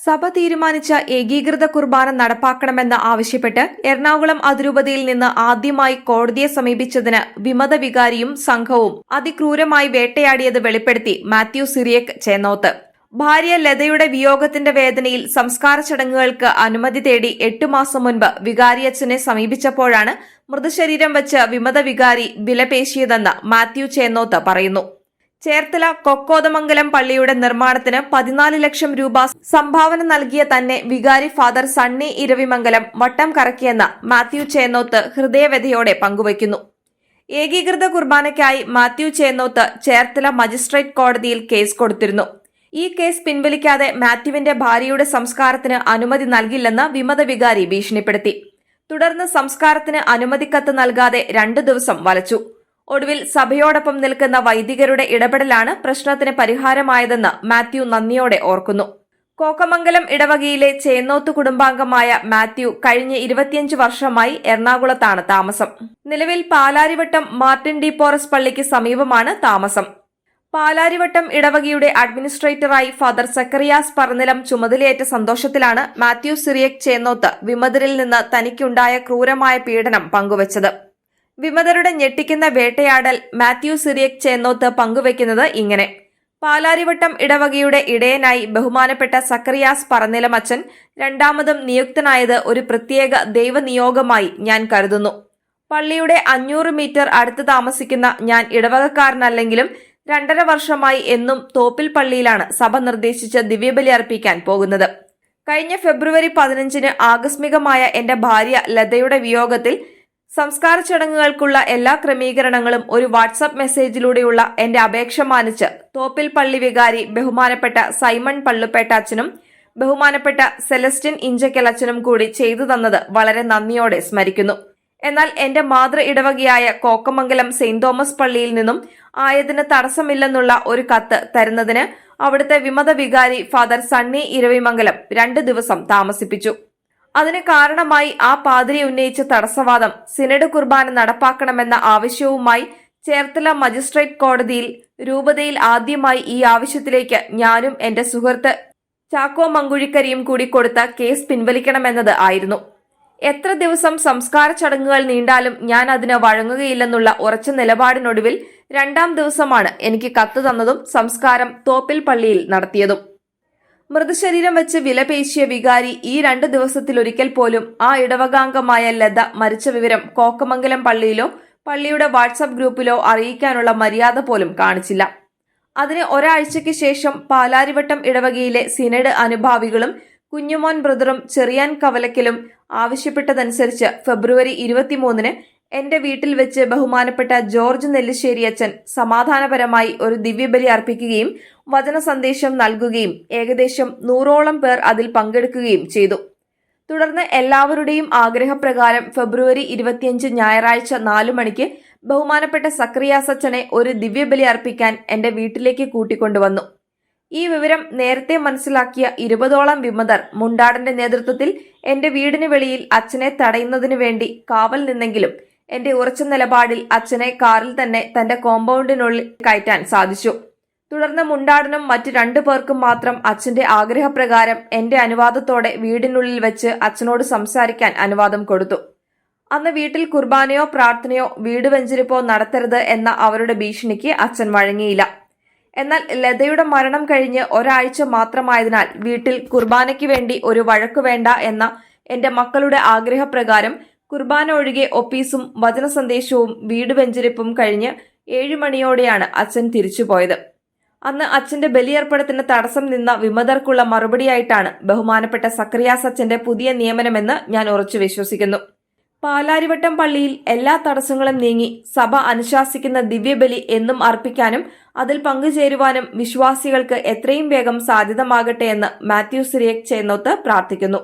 സഭ തീരുമാനിച്ച ഏകീകൃത കുർബാന നടപ്പാക്കണമെന്ന് ആവശ്യപ്പെട്ട് എറണാകുളം അതിരൂപതയിൽ നിന്ന് ആദ്യമായി കോടതിയെ സമീപിച്ചതിന് വിമത വികാരിയും സംഘവും അതിക്രൂരമായി വേട്ടയാടിയത് വെളിപ്പെടുത്തി മാത്യു സിറിയക് ചേന്നോത്ത്. ഭാര്യ ലതയുടെ വിയോഗത്തിന്റെ വേദനയിൽ സംസ്കാര ചടങ്ങുകൾക്ക് അനുമതി തേടി 8 മാസം മുൻപ് വികാരിയച്ഛനെ സമീപിച്ചപ്പോഴാണ് മൃതശരീരം വെച്ച് വിമത വികാരി വിലപേശിയതെന്ന് മാത്യു ചേന്നോത്ത് പറയുന്നു. ചേർത്തല കൊക്കോതമംഗലം പള്ളിയുടെ നിർമ്മാണത്തിന് 14 ലക്ഷം രൂപ സംഭാവന നൽകിയ തന്നെ വികാരി ഫാദർ സണ്ണി ഇരവിമംഗലം വട്ടം കറക്കിയെന്ന് മാത്യു ചേന്നോത്ത് ഹൃദയവ്യഥയോടെ പങ്കുവയ്ക്കുന്നു. ഏകീകൃത കുർബാനയ്ക്കായി മാത്യു ചേന്നോത്ത് ചേർത്തല മജിസ്ട്രേറ്റ് കോടതിയിൽ കേസ് കൊടുത്തിരുന്നു. ഈ കേസ് പിൻവലിക്കാതെ മാത്യുവിന്റെ ഭാര്യയുടെ സംസ്കാരത്തിന് അനുമതി നൽകില്ലെന്ന് വിമത വികാരി ഭീഷണിപ്പെടുത്തി. തുടർന്ന് സംസ്കാരത്തിന് അനുമതിക്കത്ത് നൽകാതെ 2 ദിവസം വലച്ചു. ഒടുവിൽ സഭയോടൊപ്പം നിൽക്കുന്ന വൈദികരുടെ ഇടപെടലാണ് പ്രശ്നത്തിന് പരിഹാരമായതെന്ന് മാത്യു നന്ദിയോടെ ഓർക്കുന്നു. കോക്കമംഗലം ഇടവകയിലെ ചേന്നോത്ത് കുടുംബാംഗമായ മാത്യു കഴിഞ്ഞ 25 വർഷമായി എറണാകുളത്താണ് താമസം. നിലവിൽ പാലാരിവട്ടം മാർട്ടിൻ ഡി പോറസ് പള്ളിക്ക് സമീപമാണ് താമസം. പാലാരിവട്ടം ഇടവകയുടെ അഡ്മിനിസ്ട്രേറ്ററായി ഫാദർ സക്കറിയാസ് പറനിലം ചുമതലയേറ്റ സന്തോഷത്തിലാണ് മാത്യു സിറിയക് ചേന്നോത്ത് വിമതരിൽ നിന്ന് തനിക്കുണ്ടായ ക്രൂരമായ പീഡനം പങ്കുവച്ചത്. വിമതരുടെ ഞെട്ടിക്കുന്ന വേട്ടയാടൽ മാത്യു സിറിയക് ചേന്നോത്ത് പങ്കുവയ്ക്കുന്നത് ഇങ്ങനെ: പാലാരിവട്ടം ഇടവകയുടെ ഇടയനായി ബഹുമാനപ്പെട്ട സക്കറിയാസ് പറനിലം അച്ഛൻ രണ്ടാമതും നിയുക്തനായത് ഒരു പ്രത്യേക ദൈവനിയോഗമായി ഞാൻ കരുതുന്നു. പള്ളിയുടെ 500 മീറ്റർ അടുത്ത് താമസിക്കുന്ന ഞാൻ ഇടവകക്കാരനല്ലെങ്കിലും 2.5 വർഷമായി എന്നും തോപ്പിൽ പള്ളിയിലാണ് സഭ നിർദ്ദേശിച്ച് ദിവ്യബലി അർപ്പിക്കാൻ പോകുന്നത്. കഴിഞ്ഞ ഫെബ്രുവരി 15-ന് ആകസ്മികമായ എന്റെ ഭാര്യ ലതയുടെ വിയോഗത്തിൽ സംസ്കാര ചടങ്ങുകൾക്കുള്ള എല്ലാ ക്രമീകരണങ്ങളും ഒരു വാട്സാപ്പ് മെസ്സേജിലൂടെയുള്ള എന്റെ അപേക്ഷ മാനിച്ച് തോപ്പിൽ പള്ളി വികാരി ബഹുമാനപ്പെട്ട സൈമൺ പള്ളുപേട്ട അച്ഛനും ബഹുമാനപ്പെട്ട സെലസ്റ്റിൻ ഇഞ്ചക്കൽ അച്ഛനും കൂടി ചെയ്തു തന്നത് വളരെ നന്ദിയോടെ സ്മരിക്കുന്നു. എന്നാൽ എന്റെ മാതൃ ഇടവകയായ കോക്കമംഗലം സെയിന്റ് തോമസ് പള്ളിയിൽ നിന്നും ആയതിന് തടസ്സമില്ലെന്നുള്ള ഒരു കത്ത് തരുന്നതിന് അവിടുത്തെ വിമത വികാരി ഫാദർ സണ്ണി ഇരവിമംഗലം 2 ദിവസം താമസിപ്പിച്ചു. അതിന് കാരണമായി ആ പാതിരി ഉന്നയിച്ച തടസ്സവാദം സിനഡ് കുർബാന നടപ്പാക്കണമെന്ന ആവശ്യവുമായി ചേർത്തല മജിസ്ട്രേറ്റ് കോടതിയിൽ രൂപതയിൽ ആദ്യമായി ഈ ആവശ്യത്തിലേക്ക് ഞാനും എന്റെ സുഹൃത്ത് ചാക്കോ മങ്കുഴിക്കരിയും കൂടി കൊടുത്ത കേസ് പിൻവലിക്കണമെന്നത് ആയിരുന്നു. എത്ര ദിവസം സംസ്കാര ചടങ്ങുകൾ നീണ്ടാലും ഞാൻ അതിന് വഴങ്ങുകയില്ലെന്നുള്ള ഉറച്ച നിലപാടിനൊടുവിൽ 2-ാം ദിവസമാണ് എനിക്ക് കത്ത് തന്നതും സംസ്കാരം തോപ്പിൽ പള്ളിയിൽ നടത്തിയതും. മൃതശരീരം വെച്ച് വിലപേശിയ വികാരി ഈ 2 ദിവസത്തിലൊരിക്കൽ പോലും ആ ഇടവകാംഗമായ ലത മരിച്ച വിവരം കോക്കമംഗലം പള്ളിയിലോ പള്ളിയുടെ വാട്സാപ്പ് ഗ്രൂപ്പിലോ അറിയിക്കാനുള്ള മര്യാദ പോലും കാണിച്ചില്ല. അതിന് ഒരാഴ്ചയ്ക്ക് ശേഷം പാലാരിവട്ടം ഇടവകയിലെ സിനഡ് അനുഭാവികളും കുഞ്ഞുമോൻ ബ്രദറും ചെറിയാൻ കവലക്കലും ആവശ്യപ്പെട്ടതനുസരിച്ച് ഫെബ്രുവരി 23-ന് എന്റെ വീട്ടിൽ വെച്ച് ബഹുമാനപ്പെട്ട ജോർജ് നെല്ലിശ്ശേരി അച്ഛൻ സമാധാനപരമായി ഒരു ദിവ്യബലി അർപ്പിക്കുകയും വചന സന്ദേശം നൽകുകയും ഏകദേശം 100ഓളം പേർ അതിൽ പങ്കെടുക്കുകയും ചെയ്തു. തുടർന്ന് എല്ലാവരുടെയും ആഗ്രഹപ്രകാരം ഫെബ്രുവരി 25 ഞായറാഴ്ച 4 മണിക്ക് ബഹുമാനപ്പെട്ട സക്കറിയാസ് അച്ഛനെ ഒരു ദിവ്യബലി അർപ്പിക്കാൻ എന്റെ വീട്ടിലേക്ക് കൂട്ടിക്കൊണ്ടുവന്നു. ഈ വിവരം നേരത്തെ മനസ്സിലാക്കിയ 20ഓളം വിമതർ മുണ്ടാടന്റെ നേതൃത്വത്തിൽ എന്റെ വീടിന് വെളിയിൽ അച്ഛനെ തടയുന്നതിനു വേണ്ടി കാവൽ നിന്നെങ്കിലും എന്റെ ഉറച്ച നിലപാടിൽ അച്ഛനെ കാറിൽ തന്നെ തന്റെ കോമ്പൗണ്ടിനുള്ളിൽ കയറ്റാൻ സാധിച്ചു. തുടർന്ന് മുണ്ടാടനും മറ്റു 2 പേർക്കും മാത്രം അച്ഛന്റെ ആഗ്രഹപ്രകാരം എന്റെ അനുവാദത്തോടെ വീടിനുള്ളിൽ വെച്ച് അച്ഛനോട് സംസാരിക്കാൻ അനുവാദം കൊടുത്തു. അന്ന് വീട്ടിൽ കുർബാനയോ പ്രാർത്ഥനയോ വീട് വെഞ്ചരിപ്പോ നടത്തരുത് എന്ന അവരുടെ ഭീഷണിക്ക് അച്ഛൻ വഴങ്ങിയില്ല. എന്നാൽ ലതയുടെ മരണം കഴിഞ്ഞ് ഒരാഴ്ച മാത്രമായതിനാൽ വീട്ടിൽ കുർബാനയ്ക്ക് വേണ്ടി ഒരു വഴക്കു വേണ്ട എന്ന എന്റെ മക്കളുടെ ആഗ്രഹപ്രകാരം കുർബാന ഒഴികെ ഒപ്പീസും വചന സന്ദേശവും വീട് വെഞ്ചരിപ്പും കഴിഞ്ഞ് 7 മണിയോടെയാണ് അച്ഛൻ തിരിച്ചുപോയത്. അന്ന് അച്ഛന്റെ ബലിയർപ്പണത്തിന് തടസ്സം നിന്ന വിമതർക്കുള്ള മറുപടിയായിട്ടാണ് ബഹുമാനപ്പെട്ട സക്കറിയാസ് അച്ഛന്റെ പുതിയ നിയമനമെന്ന് ഞാൻ ഉറച്ചു വിശ്വസിക്കുന്നു. പാലാരിവട്ടം പള്ളിയിൽ എല്ലാ തടസ്സങ്ങളും നീങ്ങി സഭ അനുശാസിക്കുന്ന ദിവ്യബലി എന്നും അർപ്പിക്കാനും അതിൽ പങ്കുചേരുവാനും വിശ്വാസികൾക്ക് എത്രയും വേഗം സാധ്യതമാകട്ടെ എന്ന് മാത്യു സിറിയക് ചേന്നോത്ത് പ്രാർത്ഥിക്കുന്നു.